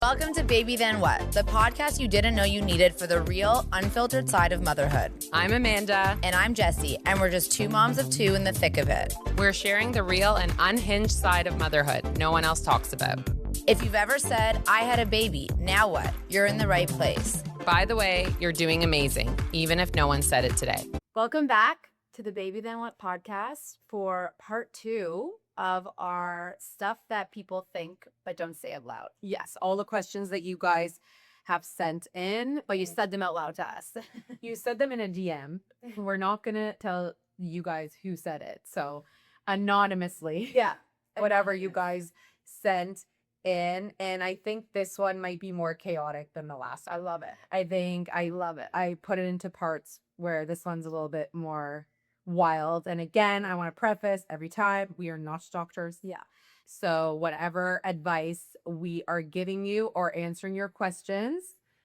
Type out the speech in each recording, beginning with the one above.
Welcome to Baby Then What, the podcast you didn't know you needed for the real, unfiltered side of motherhood. I'm Amanda. And I'm Jessie, and we're just two moms of two in the thick of it. We're sharing the real and unhinged side of motherhood no one else talks about. If you've ever said, I had a baby, now what? You're in the right place. By the way, you're doing amazing, even if no one said it today. Welcome back to the Baby Then What podcast for part 2 of our stuff that people think but don't say out loud. Yes, all the questions that you guys have sent in, But you said them out loud to us. you said them in a DM. We're not going to tell you guys who said it. So anonymously, Yeah. whatever you guys sent in. And I think this one might be more chaotic than the last. I love it. I love it. I put it into parts where this one's a little bit more wild. And again, I want to preface every time, we are not doctors. Yeah. So whatever advice we are giving you or answering your questions,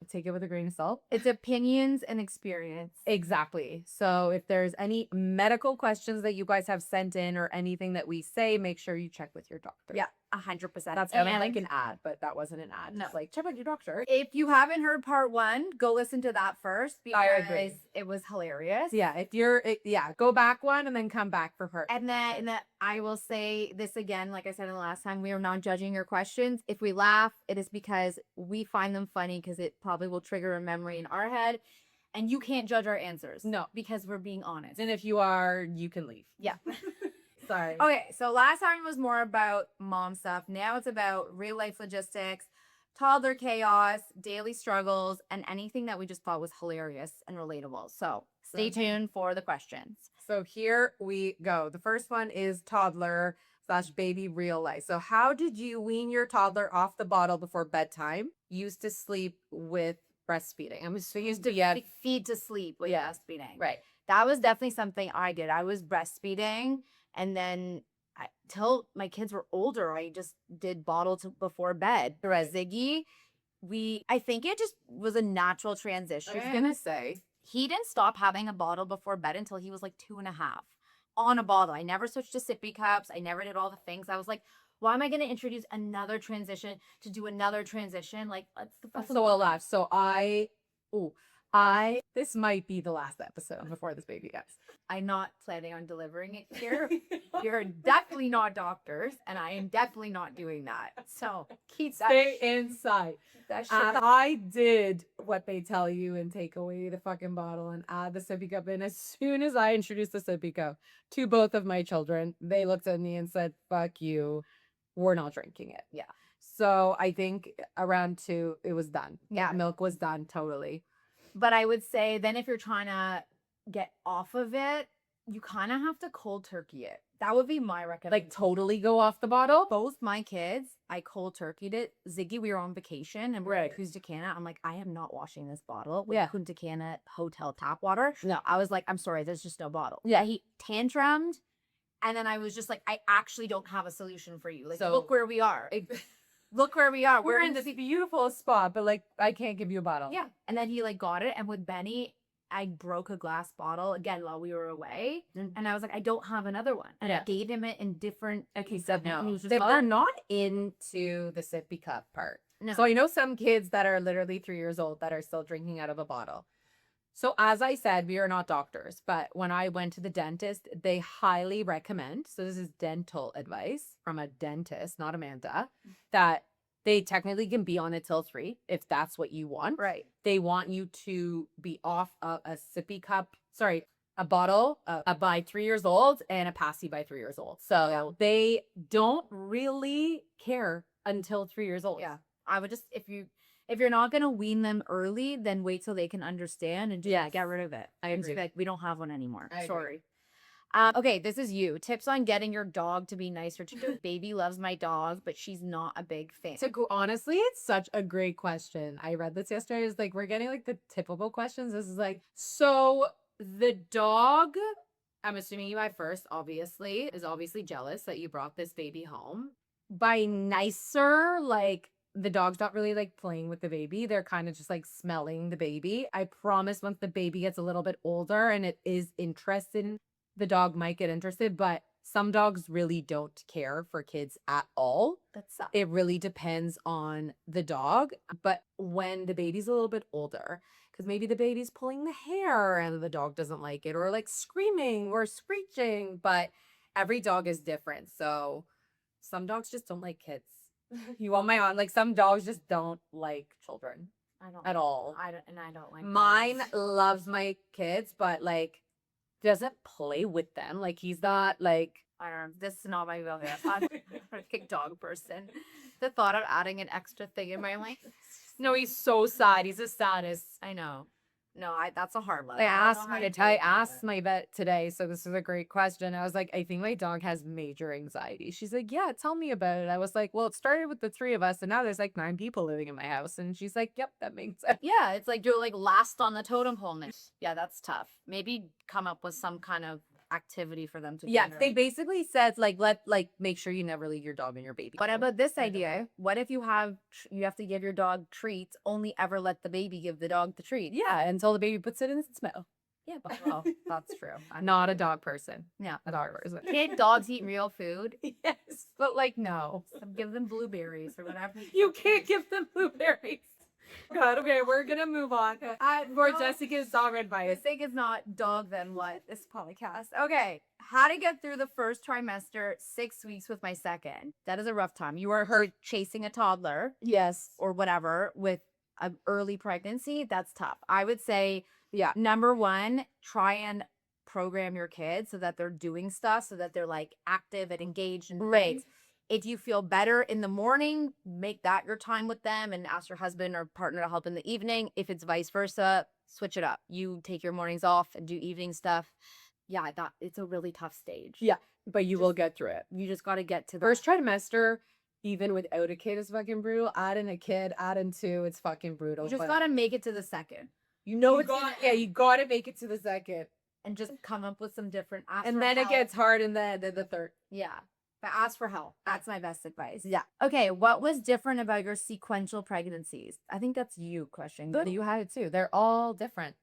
take it with a grain of salt. It's opinions and experience. Exactly. So if there's any medical questions that you guys have sent in or anything that we say, make sure you check with your doctor. Yeah, 100%. That's kind of like an ad, but that wasn't an ad. No. It's like, check with your doctor. If you haven't heard part 1, go listen to that first I agree. because it was hilarious. Yeah, go back one and then come back for part. And then I will say this again, like I said in the last time, we are not judging your questions. If we laugh, it is because we find them funny because it probably will trigger a memory in our head. And you can't judge our answers. No. Because we're being honest. And if you are, you can leave. Yeah. Sorry. Okay, so last time was more about mom stuff. Now it's about real life logistics, toddler chaos, daily struggles, and anything that we just thought was hilarious and relatable. So stay tuned for the questions. So here we go. The first one is toddler / baby real life. So how did you wean your toddler off the bottle before bedtime? Used to sleep with breastfeeding. I'm so used to, yeah. Feed to sleep with breastfeeding. Right. That was definitely something I did. I was breastfeeding, and then till my kids were older, I just did bottle before bed. Right. Ziggy, I think it just was a natural transition. I was going to say. He didn't stop having a bottle before bed until he was like 2.5 on a bottle. I never switched to sippy cups. I never did all the things. I was like, why am I going to introduce another transition to do another transition? Like, So a lot. So this might be the last episode before this baby gets. I'm not planning on delivering it here. You're definitely not doctors, and I am definitely not doing that. So keep that. Stay inside. That shit. I did what they tell you and take away the fucking bottle and add the sippy cup in. As soon as I introduced the sippy cup to both of my children, they looked at me and said, fuck you, we're not drinking it. Yeah. So I think around 2, it was done. Yeah. Milk was done totally. But I would say then if you're trying to get off of it, you kind of have to cold turkey it. That would be my recommendation. Like totally go off the bottle? Both my kids, I cold turkeyed it. Ziggy, we were on vacation and we're Right. at Punta Cana. I'm like, I am not washing this bottle with Yeah. Punta Cana hotel tap water. No. I was like, I'm sorry, there's just no bottle. Yeah. He tantrumed. And then I was just like, I actually don't have a solution for you. Like, So- look where we are. Look where we are. We're in this beautiful spot, but like I can't give you a bottle. Yeah. And then he like got it. And with Benny, I broke a glass bottle again while we were away. And I was like, I don't have another one. And I Yeah. gave him it in different. Okay, so and he no, was just they're like, not into the sippy cup part. No. So I know some kids that are literally 3 years old that are still drinking out of a bottle. So as I said, we are not doctors, but when I went to the dentist, they highly recommend, so this is dental advice from a dentist, not Amanda, that they technically can be on it till 3 if that's what you want. Right. They want you to be off a sippy cup, a bottle by 3 years old and a passy by 3 years old. So they don't really care until 3 years old. Yeah. I would just, if you're not going to wean them early, then wait till they can understand and just get rid of it. I And just agree. be like, we don't have one anymore. I agree. Sorry. Okay, this is you. Tips on getting your dog to be nicer to you. Baby loves my dog, but she's not a big fan. Honestly, it's such a great question. I read this yesterday. It's like, we're getting like the typical questions. This is like, so the dog, I'm assuming you at first, obviously, is obviously jealous that you brought this baby home. By nicer, like the dog's not really like playing with the baby. They're kind of just like smelling the baby. I promise once the baby gets a little bit older and it is interested, the dog might get interested, but some dogs really don't care for kids at all. That's sucks. It really depends on the dog. But when the baby's a little bit older, because maybe the baby's pulling the hair and the dog doesn't like it, or like screaming or screeching, but every dog is different. So some dogs just don't like kids. You want my on? Like some dogs just don't like children I don't at all. I don't like Mine dogs. loves my kids, but like doesn't play with them. Like he's not like I don't know. This is not my wheelhouse. I'm a big dog person. The thought of adding an extra thing in my life. no, he's so sad. He's the saddest. I know. No, that's a hard one. I don't know asked how my you vet, do I it. asked my vet today, so this is a great question. I was like, I think my dog has major anxiety. She's like, yeah, tell me about it. I was like, well, it started with the 3 of us, and now there's like 9 people living in my house. And she's like, yep, that makes sense. Yeah, it's like you're like last on the totem pole. Yeah, that's tough. Maybe come up with some kind of activity for them to do. Yeah, they basically said like make sure you never leave your dog and your baby. What about this idea? What if you have to give your dog treats, only ever let the baby give the dog the treat? Yeah, until the baby puts it in its mouth. Yeah, but well, that's true. I'm not a dog person. Yeah. A dog person. Can't dogs eat real food? Yes, but like no. So give them blueberries or whatever. You can't give them blueberries. God, okay, we're gonna move on. For no. Jessica's dog I advice. think it's not dog then what this podcast. Okay. How to get through the first trimester, 6 weeks with my second. That is a rough time. You are her chasing a toddler Yes. or whatever with an early pregnancy. That's tough. I would say, Yeah. number one, try and program your kids so that they're doing stuff, so that they're like active and engaged and Right. things. If you feel better in the morning, make that your time with them and ask your husband or partner to help in the evening. If it's vice versa, switch it up. You take your mornings off and do evening stuff. Yeah, I thought it's a really tough stage. Yeah, but you will get through it. You just got to get to the First trimester, even without a kid, is fucking brutal. Add in a kid, add in 2, it's fucking brutal. You just but got to make it to the second you know you it's got- you gotta make it to the second. and just come up with some different ask And for then it help. gets hard in the third. Yeah. But ask for help. That's my best advice. Yeah. Okay. What was different about your sequential pregnancies? I think that's you question. But you had it too. They're all different.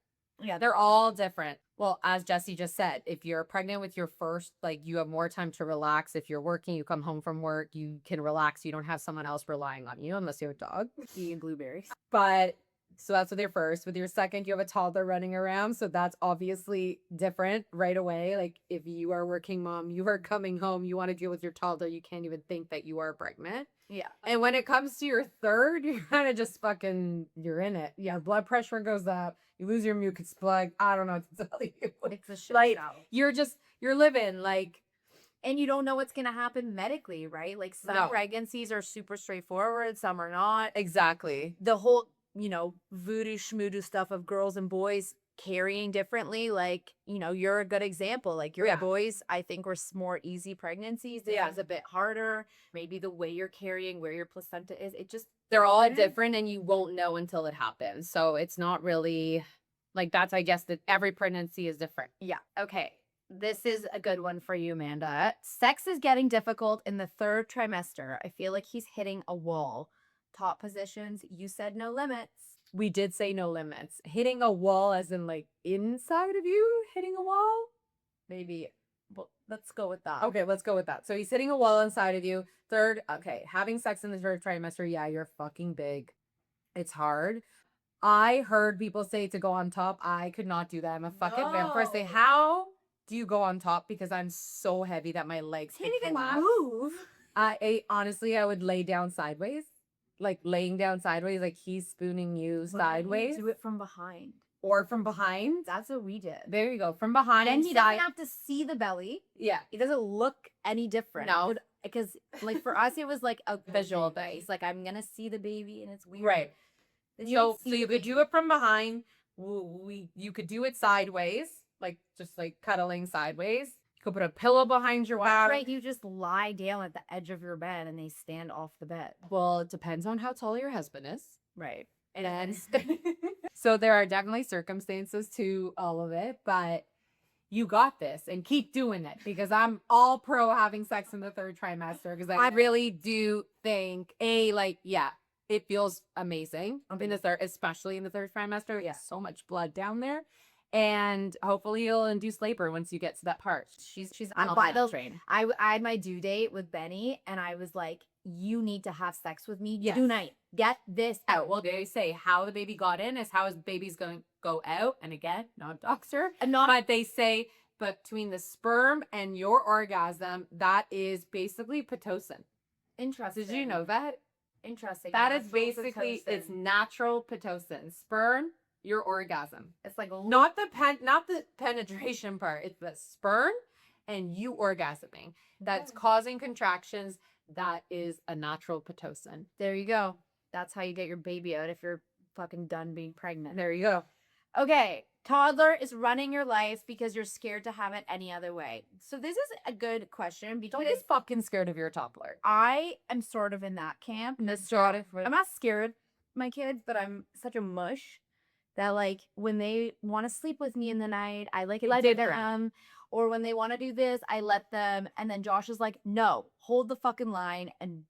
Yeah, they're all different. Well, as Jessie just said, if you're pregnant with your first, like you have more time to relax. If you're working, you come home from work, you can relax. You don't have someone else relying on you unless you have a dog. Eating blueberries. But so that's with your first. With your second, you have a toddler running around. So that's obviously different right away. Like if you are a working mom, you are coming home, you want to deal with your toddler, you can't even think that you are pregnant. Yeah. And when it comes to your third, you're kind of just fucking, you're in it. Yeah, blood pressure goes up. You lose your mucus plug. I don't know what to tell you. It's a shit Like, show. you're living like, And you don't know what's going to happen medically, right? Like some No. pregnancies are super straightforward, some are not. exactly. The whole, voodoo schmoodoo stuff of girls and boys carrying differently. Like, you're a good example. Like your Yeah. boys, I think, were more easy pregnancies. It Yeah. was a bit harder. Maybe the way you're carrying, where your placenta is, it just, They're all different and you won't know until it happens. So it's not really like that's, I guess, that every pregnancy is different. yeah. Okay. This is a good one for you, Amanda. Sex is getting difficult in the third trimester. I feel like he's hitting a wall. Top positions, you said no limits. We did say no limits. Hitting a wall as in like inside of you, hitting a wall? Maybe. Well, let's go with that. Okay, let's go with that. So he's hitting a wall inside of you. Third, okay, having sex in the third trimester, yeah, you're fucking big. It's hard. I heard people say to go on top. I could not do that. I'm a fucking vampire. Say, No. how do you go on top? Because I'm so heavy that my legs Can't could even collapse. move. Honestly, I would lay down sideways. Like laying down sideways, like he's spooning you sideways Do it from behind. or from behind. That's what we did. There you go. From behind. And he side- doesn't have to see the belly. Yeah. It doesn't look any different. No. Because like for us, it was like a visual thing. It's like, I'm going to see the baby and it's weird. Right. Then So, don't so see you the could do baby. it from behind. You could do it sideways, like just like cuddling sideways. You could put a pillow behind your back. Right. You just lie down at the edge of your bed and they stand off the bed. Well, it depends on how tall your husband is. Right. And so there are definitely circumstances to all of it, but you got this and keep doing it because I'm all pro having sex in the third trimester because I really do think it feels amazing in the third, especially in the third trimester. Yeah, so much blood down there. And hopefully you'll induce labor once you get to that part. She's I'll by the train. I had my due date with Benny, and I was like, you need to have sex with me Yes. tonight. Get this out. Well, they say how the baby got in is how his baby's going to go out. And again, not a doctor. And not But they say between the sperm and your orgasm, that is basically Pitocin. interesting. Did you know that? Interesting. That is Natural basically, Pitocin. it's natural Pitocin. Sperm, your orgasm. It's like a Not the penetration part. It's the sperm and you orgasming. That's causing contractions. That is a natural Pitocin. There you go. That's how you get your baby out if you're fucking done being pregnant. There you go. Okay, toddler is running your life because you're scared to have it any other way. So this is a good question Don't because get fucking scared of your toddler. I am sort of in that camp. I'm not scared of my kids, but I'm such a mush that like when they want to sleep with me in the night, I like let them. Or when they want to do this, I let them. And then Josh is like, no, hold the fucking line and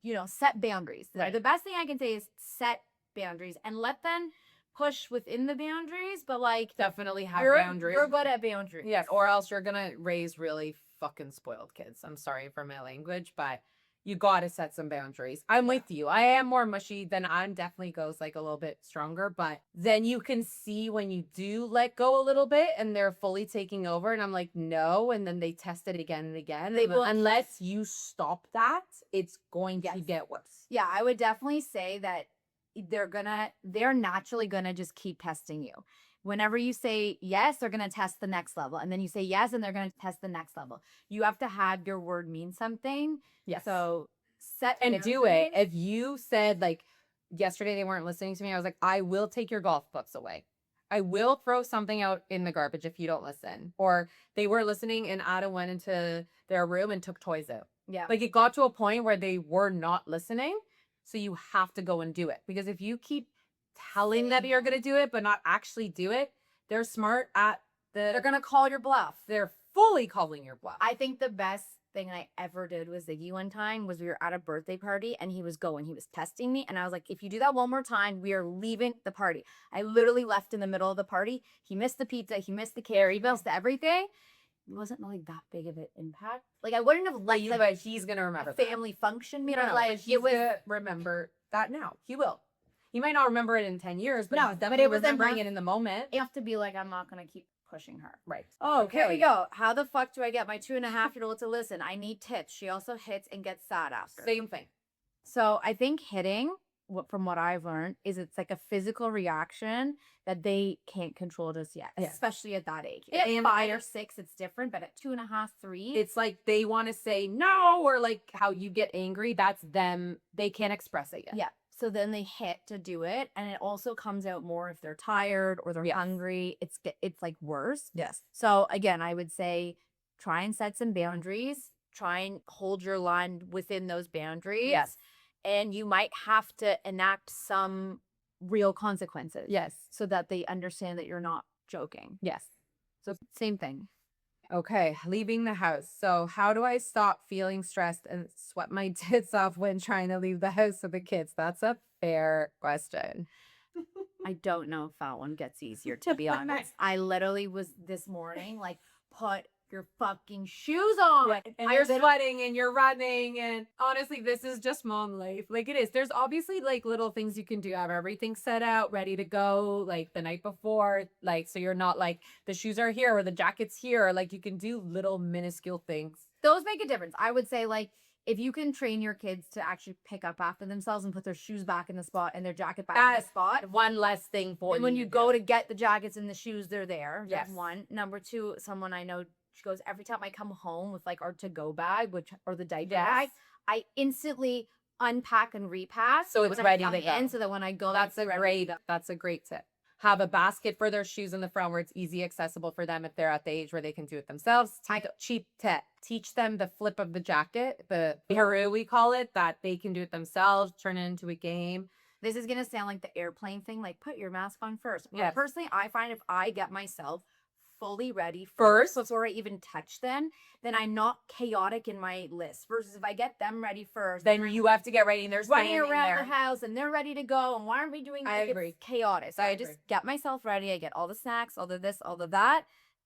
you know, set boundaries. Right. The best thing I can say is set boundaries and let them push within the boundaries, but like Definitely have you're boundaries. You're good at boundaries. Yes, or else you're gonna raise really fucking spoiled kids. I'm sorry for my language, but you gotta set some boundaries. I'm with you. I am more mushy than I'm definitely goes like a little bit stronger, but then you can see when you do let go a little bit and they're fully taking over, and I'm like, no, and then they test it again and again. They will- unless you stop that, it's going to get worse. Yeah, I would definitely say that they're naturally gonna just keep testing you. Whenever you say yes, they're gonna test the next level. And then you say yes, and they're gonna test the next level. You have to have your word mean something. Yes. So set And do it. boundaries. If you said like yesterday they weren't listening to me, I was like, I will take your golf books away. I will throw something out in the garbage if you don't listen. Or they were listening and Ada went into their room and took toys out. Yeah. Like it got to a point where they were not listening. So you have to go and do it. Because if you keep telling them you're going to do it, but not actually do it, they're smart at They're gonna call your bluff. they're fully calling your bluff. I think the best thing I ever did with Ziggy one time was we were at a birthday party and he was testing me. And I was like, if you do that one more time, we are leaving the party. I literally left in the middle of the party. He missed the pizza. He missed the care. He missed everything. It wasn't like that big of an impact. Like I wouldn't have let but he's going to remember a that. family function be No, like he's it was. gonna remember that now. He will. He might not remember it in 10 years, but No, he's but definitely it was remembering enough- it in the moment. You have to be like, I'm not gonna keep pushing her. Right. Oh, here we go. How the fuck do I get my 2.5-year-old to listen? I need tips. She also hits and gets sad after. Same thing. So I think hitting, from what I've learned, is it's like a physical reaction that they can't control just yet, Yeah. especially at that age. Yeah, At and 5 or 6, it's different, but at 2.5, 3, It's like they want to say no, or like how you get angry. That's them. They can't express it yet. yeah. So then they hit to do it, and it also comes out more if they're tired or they're Yes. hungry. It's like worse. Yes. So again, I would say try and set some boundaries. Try and hold your line within those boundaries. Yes. And you might have to enact some real consequences. Yes. So that they understand that you're not joking. Yes. So same thing. Okay, leaving the house. So how do I stop feeling stressed and sweat my tits off when trying to leave the house with the kids? That's a fair question. I don't know if that one gets easier, to be honest. I literally was this morning like, put your fucking shoes on. And you're sweating and you're running. And honestly, this is just mom life. Like it is. There's obviously like little things you can do. Have everything set out, ready to go, like the night before. Like, so you're not like the shoes are here or the jacket's here. Like you can do little minuscule things. Those make a difference. I would say like, if you can train your kids to actually pick up after themselves and put their shoes back in the spot and their jacket back in the spot. One less thing for And when you to go do. to get the jackets and the shoes, they're there. Yes. That's one. Number two, someone I know, she goes, every time I come home with like our to-go bag, or the diaper bag, I instantly unpack and repack. So it's when I ready come to go. in, so that when I go, That's it's a ready. great tip. Have a basket for their shoes in the front where it's easy accessible for them if they're at the age where they can do it themselves. Cheap tip. Teach them the flip of the jacket, the haru we call it, that they can do it themselves, turn it into a game. This is going to sound like the airplane thing, like put your mask on first. But Yes. personally, I find if I get myself fully ready First? before I even touch them, then I'm not chaotic in my list. Versus if I get them ready first, Then you have to get ready and there's running standing around there. the house and they're ready to go. And why aren't we doing I like, agree. It's chaotic. So I I agree. just get myself ready. I get all the snacks, all of this, all of that.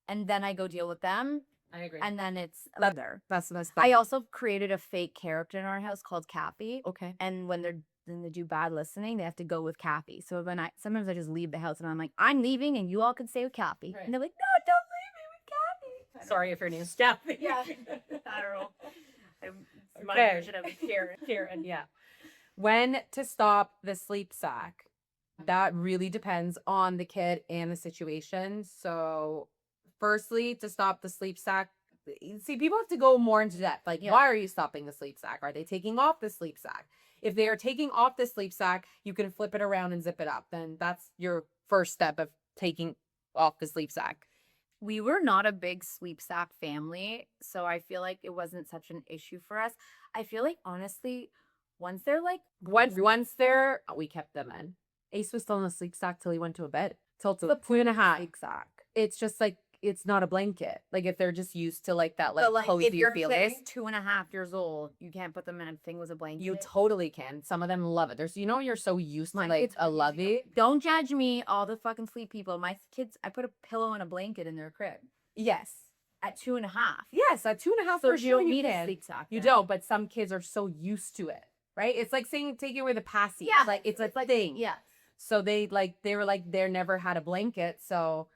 And then I go deal with them. I agree. And then it's That- there. That's the best. I also created a fake character in our house called Cappy. Okay. And when they do bad listening, they have to go with Cappy. So when sometimes I just leave the house and I'm like, I'm leaving and you all can stay with Cappy. Right. And they're like, no, don't leave me with Cappy. Sorry if your name's Kathy. Yeah. I don't know. My Okay. version of Karen. Karen, yeah. When to stop the sleep sack? That really depends on the kid and the situation. So, firstly, to stop the sleep sack, see, people have to go more into depth. Like, Yeah. why are you stopping the sleep sack? Are they taking off the sleep sack? If they are taking off the sleep sack, you can flip it around and zip it up. Then that's your first step of taking off the sleep sack. We were not a big sleep sack family, so I feel like it wasn't such an issue for us. I feel like honestly, once they're like Once they're, we kept them in. Ace was still in the sleep sack till he went to a bed. Till 2.5. sleep sack. It's just like, it's not a blanket. Like if they're just used to like that, like But like if cozy your feeling. kid is 2.5 years old, you can't put them in a thing with a blanket. You totally can. Some of them love it. There's, you're so used to My like kids a are lovey. Don't judge me, all the fucking sleep people. My kids, I put a pillow and a blanket in their crib Yes. at 2.5. Yes, at 2.5 So for you sure don't you need a can. sleep sack. You then. don't, but some kids are so used to it, right? It's like saying take away the passy. Yeah, Like it's a like thing. Yeah. So they were like, they never had a blanket. So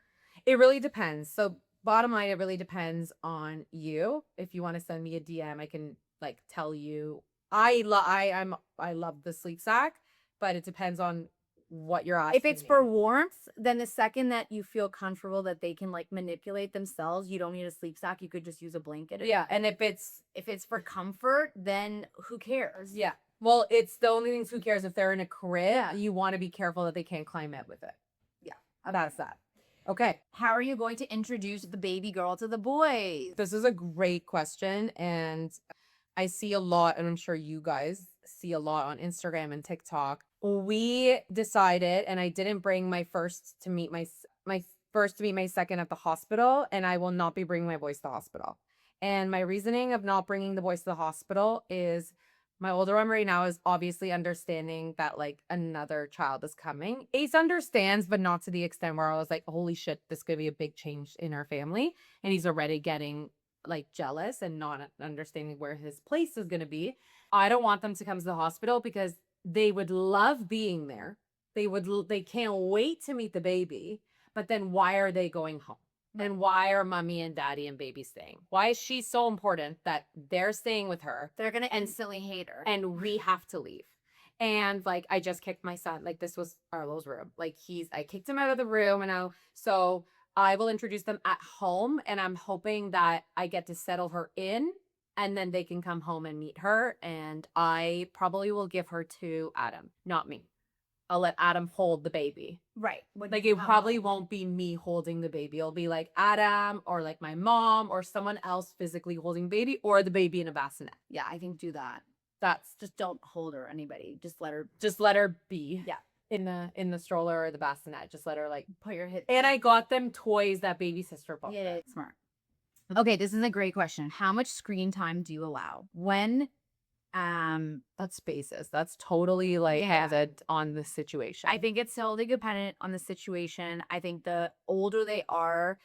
it really depends. So bottom line, it really depends on you. If you want to send me a DM, I can like tell you. I love the sleep sack, but it depends on what you're asking. If it's me. for warmth, then the second that you feel comfortable that they can like manipulate themselves, you don't need a sleep sack. You could just use a blanket. Yeah, and if If it's for comfort, then who cares? yeah, well, it's the only things who cares if they're in a crib. You want to be careful that they can't climb out with it. Yeah. That's that. Okay. How are you going to introduce the baby girl to the boys? This is a great question, and I see a lot, and I'm sure you guys see a lot on Instagram and TikTok. We decided, and I didn't bring my first to meet my first to meet my second at the hospital, and I will not be bringing my boys to the hospital. And my reasoning of not bringing the boys to the hospital is my older one right now is obviously understanding that like another child is coming. Ace understands, but not to the extent where I was like, holy shit, this could be a big change in our family. And he's already getting like jealous and not understanding where his place is going to be. I don't want them to come to the hospital because they would love being there. They can't wait to meet the baby. But then why are they going home? And why are mommy and daddy and baby staying? Why is she so important that they're staying with her? They're going to instantly hate her. And we have to leave. And like, I just kicked my son. Like this was Arlo's room. Like I kicked him out of the room and so I will introduce them at home. And I'm hoping that I get to settle her in and then they can come home and meet her. And I probably will give her to Adam, not me. I'll let Adam hold the baby. Right. Like it probably won't be me holding the baby. It'll be like Adam or like my mom or someone else physically holding baby or the baby in a bassinet. Yeah, I think do that. That's Just don't hold her, anybody. Just let her be. Yeah. In the stroller or the bassinet. Just let her like put your hip. And I got them toys that baby sister bought. Yeah, smart. Okay, this is a great question. How much screen time do you allow? When that's basis. That's totally like hazard on the situation. I think it's totally dependent on the situation. I think the older they are,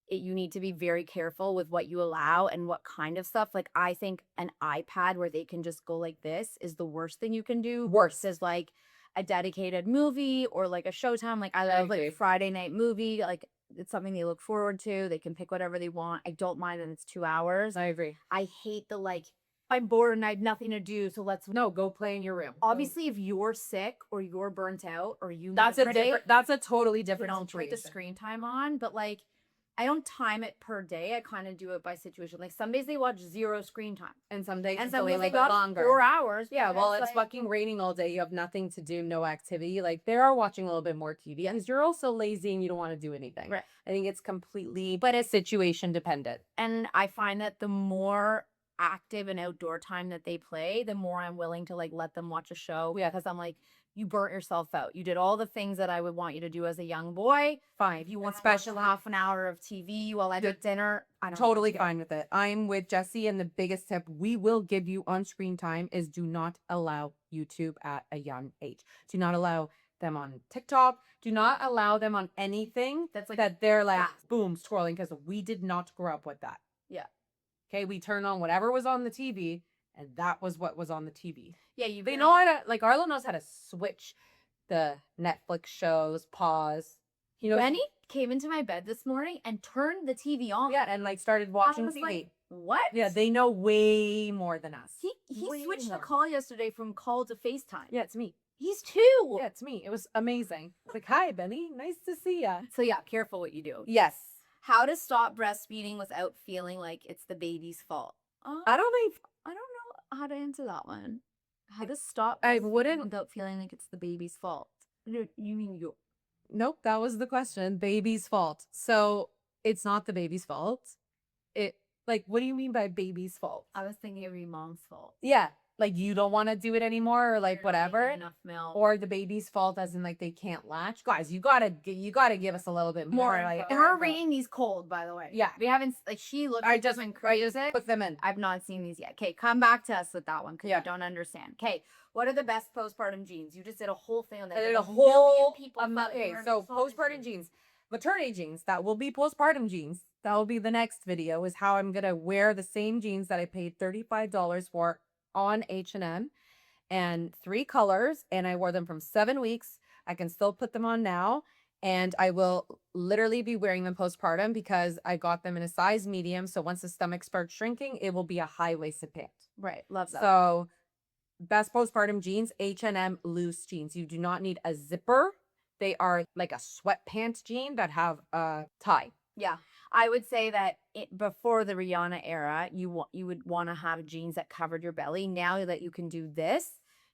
you need to be very careful with what you allow and what kind of stuff. Like I think an iPad where they can just go like this is the worst thing you can do. Worse is like a dedicated movie or like a Showtime. Like I love like Friday night movie. Like it's something they look forward to. They can pick whatever they want. I don't mind that it's 2 hours. I agree. I hate the like, I'm bored and I have nothing to do, so No, go play in your room. Obviously, if you're sick or you're burnt out or you that's a totally different don't put the screen time on, but like I don't time it per day. I kind of do it by situation. Like some days they watch 0 screen time, and some days and it's some only days they like got longer. 4 hours. Yeah, well, it's like, fucking raining all day. You have nothing to do, no activity. Like they are watching a little bit more TV because you're also lazy and you don't want to do anything. Right. I think it's completely, but it's situation dependent. And I find that the more active and outdoor time that they play, the more I'm willing to like let them watch a show. Yeah, because I'm like, You burnt yourself out. You did all the things that I would want you to do as a young boy. Fine. If you want special half an hour of TV while I make dinner, I don't Totally care. fine with it. I'm with Jessie, and the biggest tip we will give you on screen time is do not allow YouTube at a young age. Do not allow them on TikTok. Do not allow them on anything That's like that they're like fast. boom scrolling, because we did not grow up with that. Yeah. Okay, we turned on whatever was on the TV, and that was what was on the TV. Yeah, you They know how to, like, Arlo knows how to switch the Netflix shows, pause. You know, Benny came into my bed this morning and turned the TV on. yeah, and like started I watching was TV. like, what? Yeah, they know way more than us. He Way switched the more. call yesterday from call to FaceTime. Yeah, it's me. He's 2. Yeah, it's me. It was amazing. Like, hi, Benny. Nice to see ya. So yeah, careful what you do. Yes. How to stop breastfeeding without feeling like it's the baby's fault. I don't think I don't know how to answer that one. How to stop I breastfeeding wouldn't- without feeling like it's the baby's fault. No, you mean you? Nope, that was the question. Baby's fault. So it's not the baby's fault. It like, what do you mean by baby's fault? I was thinking it would be mom's fault. Yeah, like you don't want to do it anymore, or like You're not whatever, getting enough milk. or the baby's fault, as in like they can't latch. Guys, you gotta give us a little bit more. more. Like, And her rating these cold, by the way. Yeah. we haven't like she looked. I at just them crazy. put them in. I've not seen these yet. Okay, come back to us with that one because Yeah. you don't understand. Okay, what are the best postpartum genes? You just did a whole thing on that. I did Like a million whole people okay, fucking so saw this postpartum shit. jeans, maternity jeans, that will be postpartum jeans. That will be the next video, is how I'm gonna wear the same jeans that I paid $35 for on H&M, and 3 colors, and I wore them from 7 weeks. I can still put them on now, and I will literally be wearing them postpartum because I got them in a size medium, so once the stomach starts shrinking, it will be a high-waisted pant. Right, love that. So, best postpartum jeans, H&M loose jeans. You do not need a zipper. They are like a sweatpants jean that have a tie. Yeah, I would say that before the Rihanna era, you would want to have jeans that covered your belly. Now that you can do this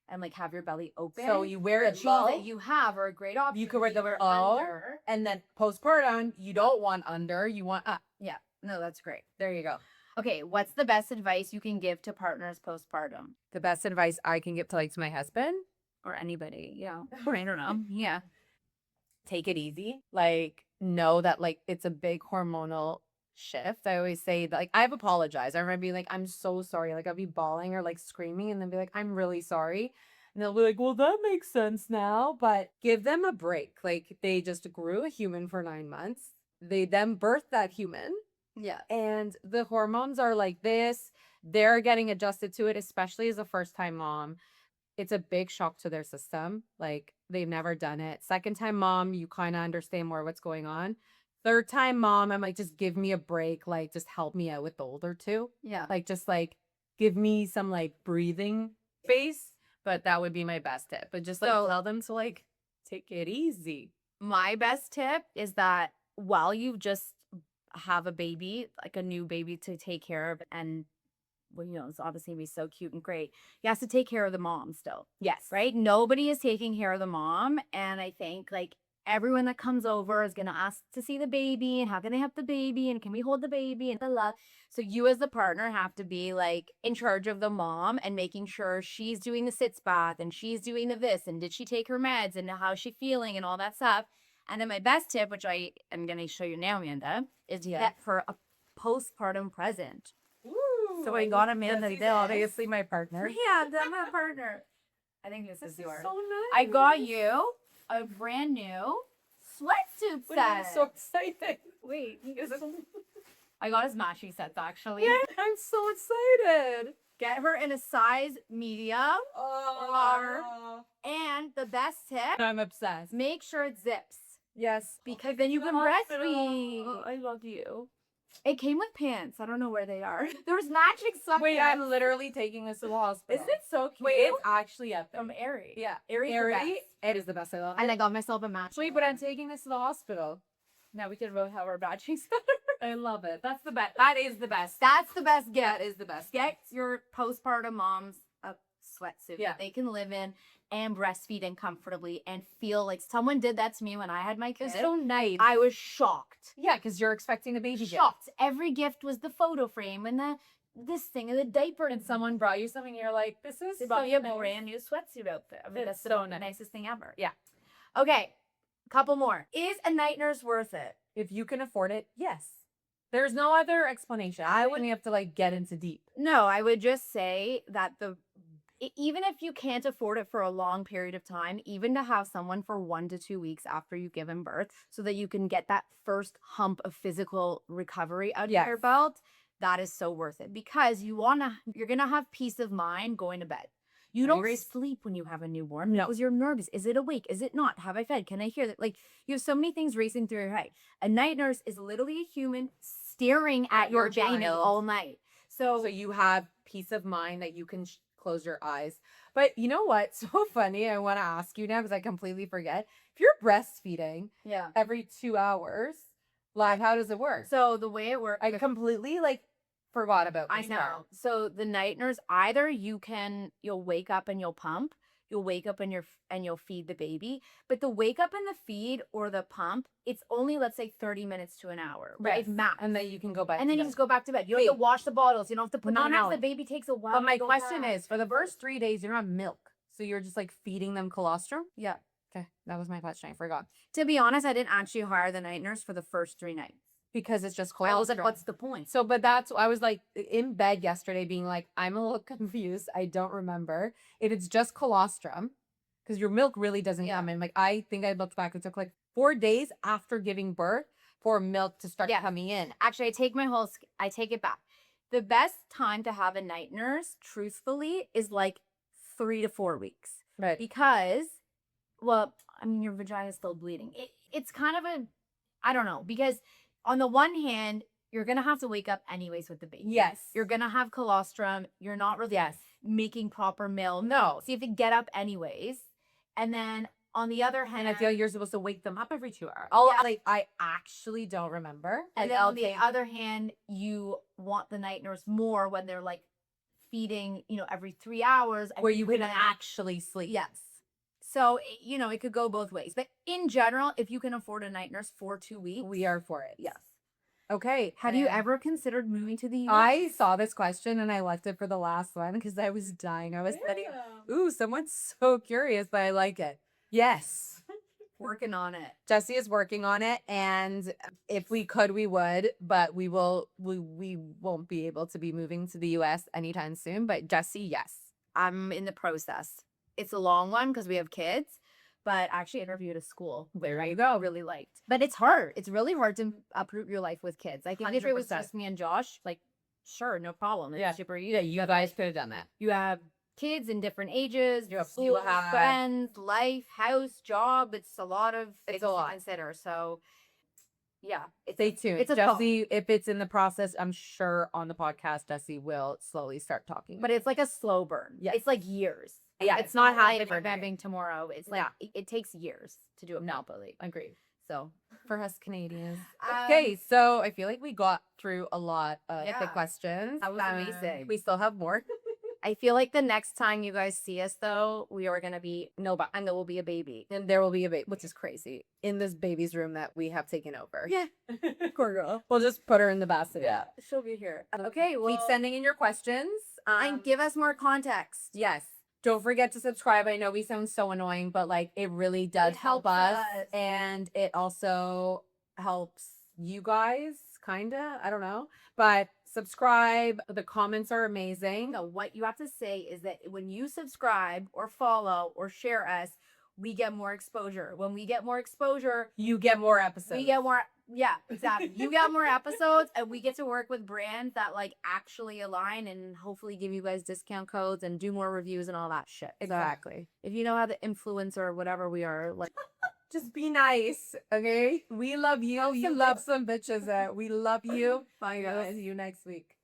and like have your belly open, So you wear the it jeans low, that you have are a great option. You could wear You them wear low. under. and then postpartum, you don't want under, you want up. Yeah, no, that's great. There you go. Okay, what's the best advice you can give to partners postpartum The best advice I can give to my husband, or anybody? Yeah, or I don't know. Yeah, take it easy. Like, know that it's a big hormonal shift. I always say that, I've apologized. I remember being like, I'm so sorry. Like, I'll be bawling or screaming, and then be like, I'm really sorry. And they'll be like, well, that makes sense now. But give them a break. Like, they just grew a human for 9 months. They then birthed that human. yeah. And the hormones are like this. They're getting adjusted to it, especially as a first-time mom. It's a big shock to their system. Like, they've never done it. Second time mom, you kind of understand more what's going on. Third time mom, I'm like, just give me a break. Like, just help me out with the older two. Yeah. Like, just give me some breathing space. But that would be my best tip. But just tell them to take it easy. My best tip is that while you just have a baby, like a new baby to take care of, and it's obviously gonna be so cute and great, you have to take care of the mom still. Yes. Right? Nobody is taking care of the mom. And I think everyone that comes over is gonna ask to see the baby and how can they have the baby and can we hold the baby and blah. So you as the partner have to be in charge of the mom and making sure she's doing the sitz bath and she's doing the this and did she take her meds and how's she feeling and all that stuff. And then my best tip, which I am gonna show you now, Amanda, is to get her a postpartum present. Ooh, So I got Amanda Jessie's this. obviously my partner. Yeah, that's my partner. I think this is yours. So nice. I got you a brand new sweatsuit What am I set. so excited. Wait, I got his matching sets actually. Yeah, I'm so excited. Get her in a size medium. Oh, And the best tip, I'm obsessed. make sure it zips. Yes. Because then you can breastfeed. I love you. It came with pants. I don't know where they are. There was matching stuff. Wait, there. I'm literally taking this to the hospital. Isn't it so cute? Wait, it's actually up there. from Aerie. Yeah. Aerie's the Aerie, best. it is the best. I love it. And I got myself a match. Wait, but I'm taking this to the hospital. Now we can vote how we're matching stuff. I love it. That's the best. That is the best. That's the best gift. That is the best. Get your postpartum moms a sweatsuit Yeah. that they can live in and breastfeed in comfortably and feel like someone did that to me when I had my kids. It's so nice. I was shocked. Yeah, because you're expecting the baby gift. Shocked. Every gift was the photo frame and the this thing in the diaper. And someone brought you something, and you're like, this is They bought me a nice. brand new sweatsuit outfit. I mean, It's that's so the nice. nicest thing ever. Yeah. Okay, couple more. Is a night nurse worth it? If you can afford it, yes. There's no other explanation. I wouldn't have to like get into deep. No, I would just say that even if you can't afford it for a long period of time, even to have someone for 1 to 2 weeks after you've given birth so that you can get that first hump of physical recovery out of your Yes. belt, that is so worth it because you're going to have peace of mind going to bed. You don't agree. sleep when you have a newborn No. because you're nervous. Is it awake? Is it not? Have I fed? Can I hear that? Like, you have so many things racing through your head. A night nurse is literally a human staring at your child all night. So you have peace of mind that you can close your eyes. But you know what's so funny? I want to ask you now because I completely forget. If you're breastfeeding Yeah. every 2 hours, like how does it work? So the way it works, I completely like forgot about I this know. part. So the night nurse, either you'll wake up and you'll pump, you'll wake up and you'll feed the baby. But the wake up and the feed or the pump, it's only, let's say, 30 minutes to an hour, right? Yes. Max. And then you can go back. And then to you bed. just go back to bed. You don't have to wash the bottles. You don't have to put No, them out. no. The baby takes a while. But my to go question back. is, for the first 3 days, you're on milk. So you're just like feeding them colostrum? Yeah. Okay. That was my question. I forgot. To be honest, I didn't actually hire the night nurse for the first 3 nights. Because it's just I was like, colostrum. what's the point? So, but I was like in bed yesterday being like, I'm a little confused. I don't remember. It's just colostrum because your milk really doesn't come in. Like, I think I looked back. It took like 4 days after giving birth for milk to start coming in. Actually, I take it back. The best time to have a night nurse, truthfully, is like 3 to 4 weeks. Right. Because, well, I mean, your vagina's still bleeding. It's kind of I don't know, because on the one hand, you're going to have to wake up anyways with the baby. Yes. You're going to have colostrum. You're not really making proper milk. No. So you have to get up anyways. And then on the other hand, And I feel like you're supposed to wake them up every 2 hours. Like, I actually don't remember. And then on the other hand, you want the night nurse more when they're like feeding, every 3 hours. Where you can actually sleep. Yes. So, it could go both ways. But in general, if you can afford a night nurse for 2 weeks. We are for it. Yes. Okay. Have you ever considered moving to the US? I saw this question and I left it for the last one because I was dying. I was studying. Ooh, someone's so curious, but I like it. Yes. Working on it. Jessie is working on it, and if we could, we would, but we won't be able to be moving to the US anytime soon. But Jessie, yes. I'm in the process. It's a long one because we have kids, but I actually interviewed a school There you go. I really liked. But it's hard. It's really hard to uproot your life with kids. I think if it was 100%. just me and Josh, like, sure, no problem. It's Yeah. super easy. Yeah, you guys could have done that. You have kids in different ages, You have- school, you have- friends, life, house, job. It's a lot of things a lot. to consider. So, yeah, Stay tuned. it's a thought. Jessie, if it's in the process, I'm sure on the podcast, Jessie will slowly start talking. but it's like a slow burn. Yeah. It's like years. Yeah, it's it's not not happening overnight. tomorrow. It's like it takes years to do it properly. agreed. So, For us Canadians. Um, Okay, so I feel like we got through a lot of the Yeah. questions. That was amazing. We still have more. I feel like the next time you guys see us, though, we are gonna be and there will be a baby. And there will be a baby, which is crazy, in this baby's room that we have taken over. Yeah, poor girl. We'll just put her in the basket. Yeah. She'll be here. Okay, well, Keep sending in your questions. and give us more context. Yes. Don't forget to subscribe. I know we sound so annoying, but like it really does It help helps us. us. And it also helps you guys, kinda. I don't know. But subscribe. The comments are amazing. No, what you have to say is that when you subscribe or follow or share us, we get more exposure. When we get more exposure, You get more episodes. we get more. Yeah, exactly. You get more episodes, and we get to work with brands that like actually align and hopefully give you guys discount codes and do more reviews and all that shit. So, Exactly. if you know how to influence or whatever we are, like, Just be nice, okay? We love you. You love some bitches. We love you. bye We'll guys. see you next week.